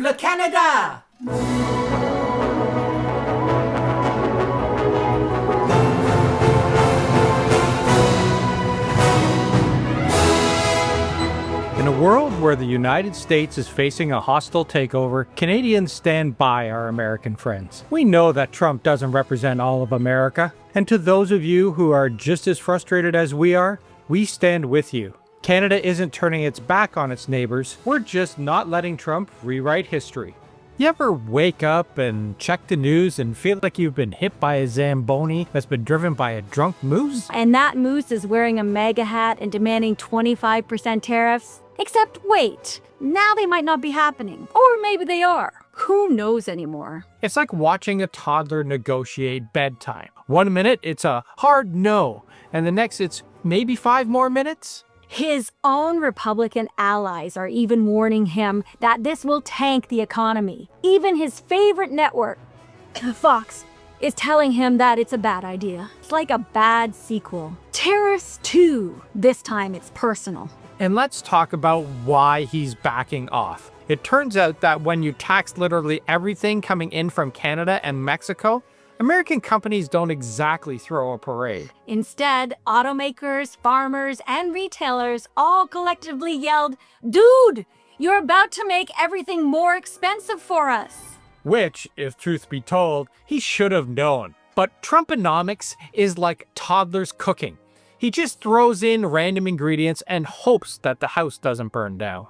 le Canada! In a world where the United States is facing a hostile takeover, Canadians stand by our American friends. We know that Trump doesn't represent all of America, and to those of you who are just as frustrated as we are, we stand with you. Canada isn't turning its back on its neighbors, we're just not letting Trump rewrite history. You ever wake up and check the news and feel like you've been hit by a Zamboni that's been driven by a drunk moose? And that moose is wearing a MAGA hat and demanding 25% tariffs? Except wait, now they might not be happening. Or maybe they are. Who knows anymore? It's like watching a toddler negotiate bedtime. 1 minute it's a hard no, and the next it's maybe 5 more minutes? His own Republican allies are even warning him that this will tank the economy. Even his favorite network, Fox, is telling him that it's a bad idea. It's like a bad sequel. Tariffs 2. This time it's personal. And let's talk about why he's backing off. It turns out that when you tax literally everything coming in from Canada and Mexico, American companies don't exactly throw a parade. Instead, automakers, farmers, and retailers all collectively yelled, "Dude, you're about to make everything more expensive for us." Which, if truth be told, he should have known. But Trumponomics is like toddlers cooking. He just throws in random ingredients and hopes that the house doesn't burn down.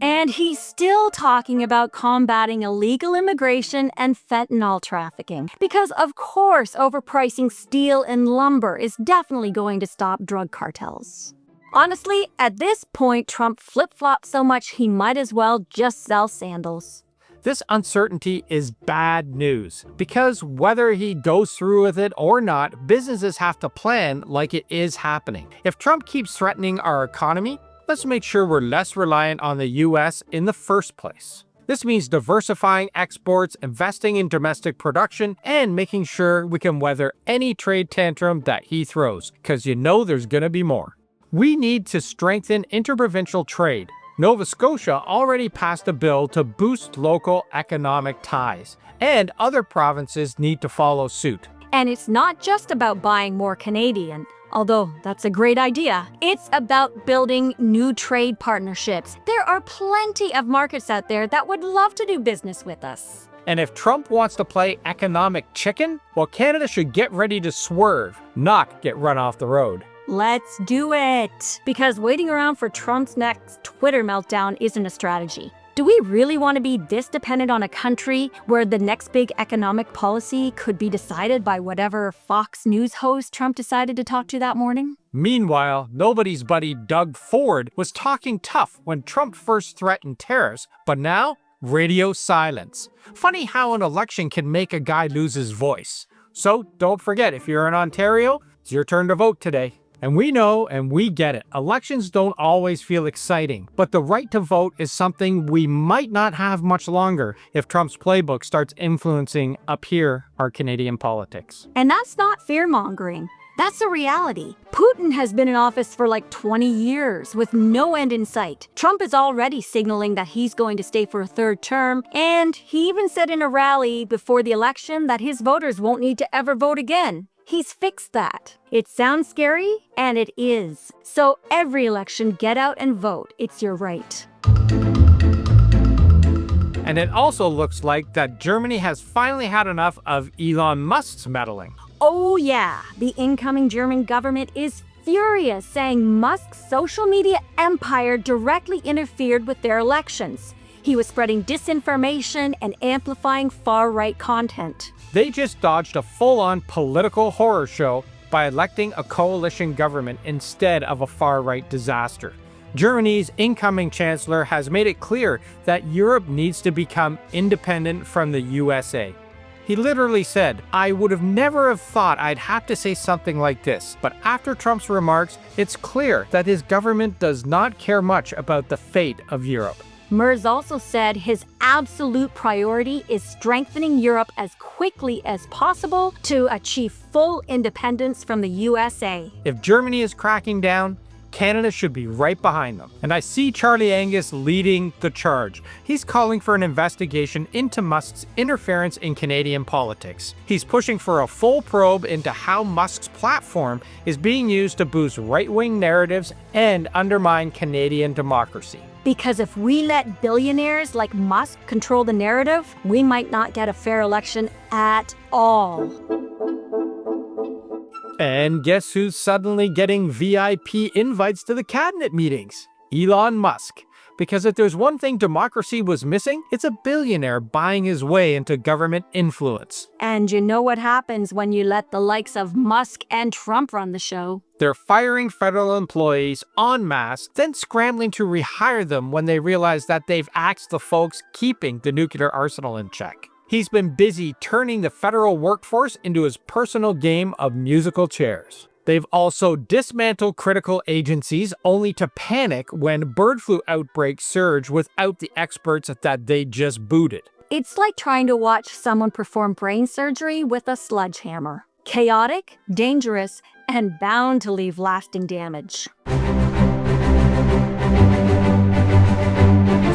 And he's still talking about combating illegal immigration and fentanyl trafficking. Because of course, overpricing steel and lumber is definitely going to stop drug cartels. Honestly, at this point, Trump flip-flops so much he might as well just sell sandals. This uncertainty is bad news, because whether he goes through with it or not, businesses have to plan like it is happening. If Trump keeps threatening our economy, let's make sure we're less reliant on the US in the first place. This means diversifying exports, investing in domestic production, and making sure we can weather any trade tantrum that he throws, because you know there's gonna be more. We need to strengthen interprovincial trade. Nova Scotia already passed a bill to boost local economic ties, and other provinces need to follow suit. And it's not just about buying more Canadian, although that's a great idea. It's about building new trade partnerships. There are plenty of markets out there that would love to do business with us. And if Trump wants to play economic chicken, well, Canada should get ready to swerve, not get run off the road. Let's do it! Because waiting around for Trump's next Twitter meltdown isn't a strategy. Do we really want to be this dependent on a country where the next big economic policy could be decided by whatever Fox News host Trump decided to talk to that morning? Meanwhile, nobody's buddy Doug Ford was talking tough when Trump first threatened tariffs, but now, radio silence. Funny how an election can make a guy lose his voice. So don't forget, if you're in Ontario, it's your turn to vote today. And we know and we get it. Elections don't always feel exciting, but the right to vote is something we might not have much longer if Trump's playbook starts influencing up here our Canadian politics. And that's not fear-mongering. That's a reality. Putin has been in office for like 20 years with no end in sight. Trump is already signaling that he's going to stay for a third term, and he even said in a rally before the election that his voters won't need to ever vote again. He's fixed that. It sounds scary, and it is. So every election, get out and vote. It's your right. And it also looks like that Germany has finally had enough of Elon Musk's meddling. Oh yeah, the incoming German government is furious, saying Musk's social media empire directly interfered with their elections. He was spreading disinformation and amplifying far-right content. They just dodged a full-on political horror show by electing a coalition government instead of a far-right disaster. Germany's incoming chancellor has made it clear that Europe needs to become independent from the USA. He literally said, "I would have never have thought I'd have to say something like this," but after Trump's remarks, it's clear that his government does not care much about the fate of Europe. Merz also said his absolute priority is strengthening Europe as quickly as possible to achieve full independence from the USA. If Germany is cracking down, Canada should be right behind them. And I see Charlie Angus leading the charge. He's calling for an investigation into Musk's interference in Canadian politics. He's pushing for a full probe into how Musk's platform is being used to boost right-wing narratives and undermine Canadian democracy. Because if we let billionaires like Musk control the narrative, we might not get a fair election at all. And guess who's suddenly getting VIP invites to the cabinet meetings? Elon Musk. Because if there's one thing democracy was missing, it's a billionaire buying his way into government influence. And you know what happens when you let the likes of Musk and Trump run the show? They're firing federal employees en masse, then scrambling to rehire them when they realize that they've axed the folks keeping the nuclear arsenal in check. He's been busy turning the federal workforce into his personal game of musical chairs. They've also dismantled critical agencies only to panic when bird flu outbreaks surge without the experts that they just booted. It's like trying to watch someone perform brain surgery with a sledgehammer. Chaotic, dangerous, and bound to leave lasting damage.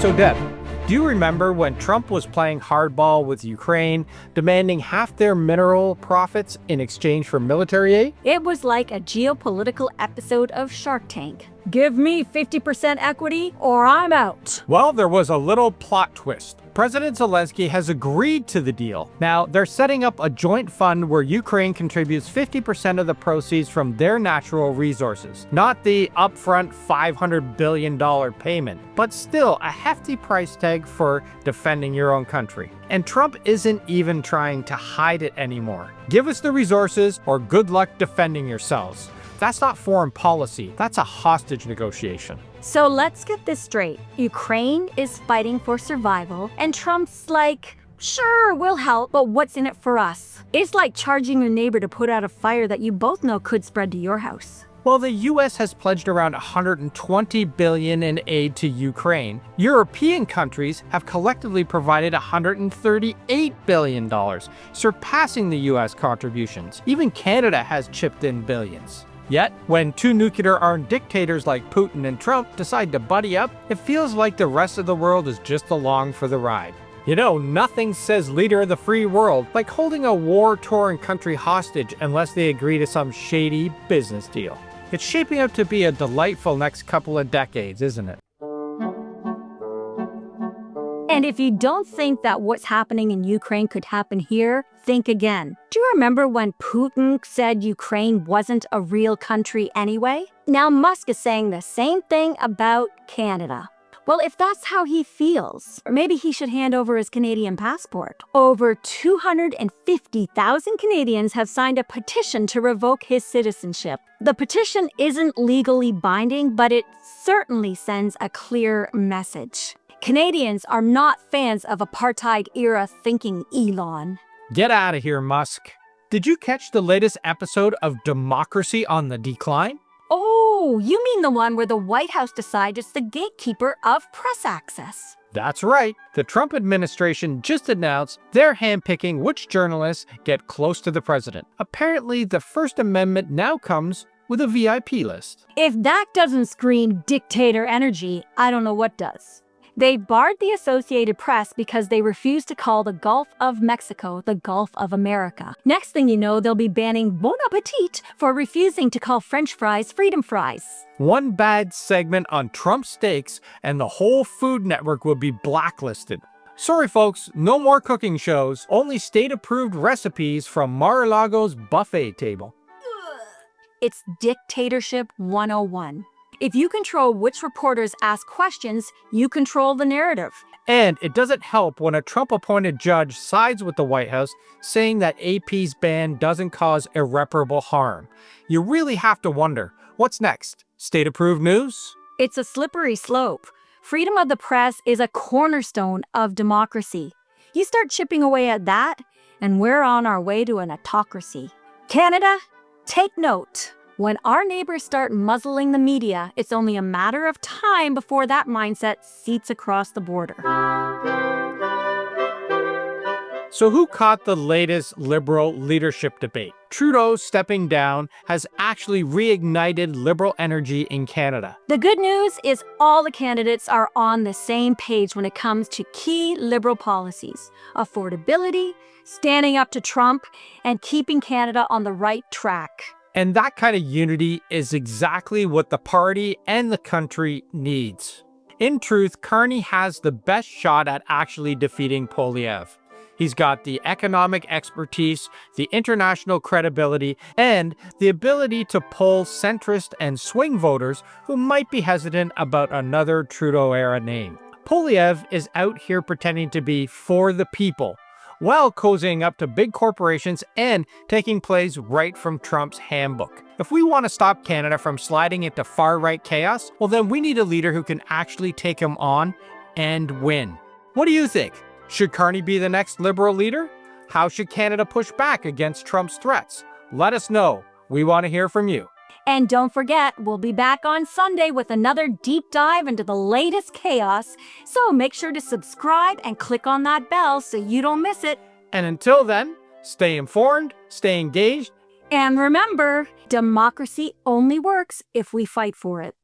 So Deb, do you remember when Trump was playing hardball with Ukraine, demanding half their mineral profits in exchange for military aid? It was like a geopolitical episode of Shark Tank. Give me 50% equity or I'm out. Well, there was a little plot twist. President Zelensky has agreed to the deal. Now, they're setting up a joint fund where Ukraine contributes 50% of the proceeds from their natural resources. Not the upfront $500 billion payment, but still a hefty price tag for defending your own country. And Trump isn't even trying to hide it anymore. Give us the resources or good luck defending yourselves. That's not foreign policy, that's a hostage negotiation. So let's get this straight. Ukraine is fighting for survival, and Trump's like, sure, we'll help, but what's in it for us? It's like charging your neighbor to put out a fire that you both know could spread to your house. Well, the US has pledged around $120 billion in aid to Ukraine. European countries have collectively provided $138 billion, surpassing the US contributions. Even Canada has chipped in billions. Yet, when two nuclear-armed dictators like Putin and Trump decide to buddy up, it feels like the rest of the world is just along for the ride. You know, nothing says leader of the free world like holding a war-torn country hostage unless they agree to some shady business deal. It's shaping up to be a delightful next couple of decades, isn't it? And if you don't think that what's happening in Ukraine could happen here, think again. Do you remember when Putin said Ukraine wasn't a real country anyway? Now Musk is saying the same thing about Canada. Well, if that's how he feels, maybe he should hand over his Canadian passport. Over 250,000 Canadians have signed a petition to revoke his citizenship. The petition isn't legally binding, but it certainly sends a clear message. Canadians are not fans of apartheid-era thinking, Elon. Get out of here, Musk. Did you catch the latest episode of Democracy on the Decline? Oh, you mean the one where the White House decides it's the gatekeeper of press access? That's right. The Trump administration just announced they're handpicking which journalists get close to the president. Apparently, the First Amendment now comes with a VIP list. If that doesn't scream dictator energy, I don't know what does. They barred the Associated Press because they refused to call the Gulf of Mexico the Gulf of America. Next thing you know, they'll be banning Bon Appetit for refusing to call French fries freedom fries. One bad segment on Trump steaks and the whole Food Network will be blacklisted. Sorry folks, no more cooking shows, only state-approved recipes from Mar-a-Lago's buffet table. It's Dictatorship 101. If you control which reporters ask questions, you control the narrative. And it doesn't help when a Trump-appointed judge sides with the White House, saying that AP's ban doesn't cause irreparable harm. You really have to wonder, what's next? State-approved news? It's a slippery slope. Freedom of the press is a cornerstone of democracy. You start chipping away at that, and we're on our way to an autocracy. Canada, take note. When our neighbors start muzzling the media, it's only a matter of time before that mindset seeps across the border. So who caught the latest Liberal leadership debate? Trudeau stepping down has actually reignited Liberal energy in Canada. The good news is all the candidates are on the same page when it comes to key Liberal policies: affordability, standing up to Trump, and keeping Canada on the right track. And that kind of unity is exactly what the party and the country needs. In truth, Carney has the best shot at actually defeating Poilievre. He's got the economic expertise, the international credibility, and the ability to pull centrist and swing voters who might be hesitant about another Trudeau-era name. Poilievre is out here pretending to be for the people, while cozying up to big corporations and taking plays right from Trump's handbook. If we want to stop Canada from sliding into far-right chaos, well then we need a leader who can actually take him on and win. What do you think? Should Carney be the next Liberal leader? How should Canada push back against Trump's threats? Let us know. We want to hear from you. And don't forget, we'll be back on Sunday with another deep dive into the latest chaos, so make sure to subscribe and click on that bell so you don't miss it. And until then, stay informed, stay engaged, and remember, democracy only works if we fight for it.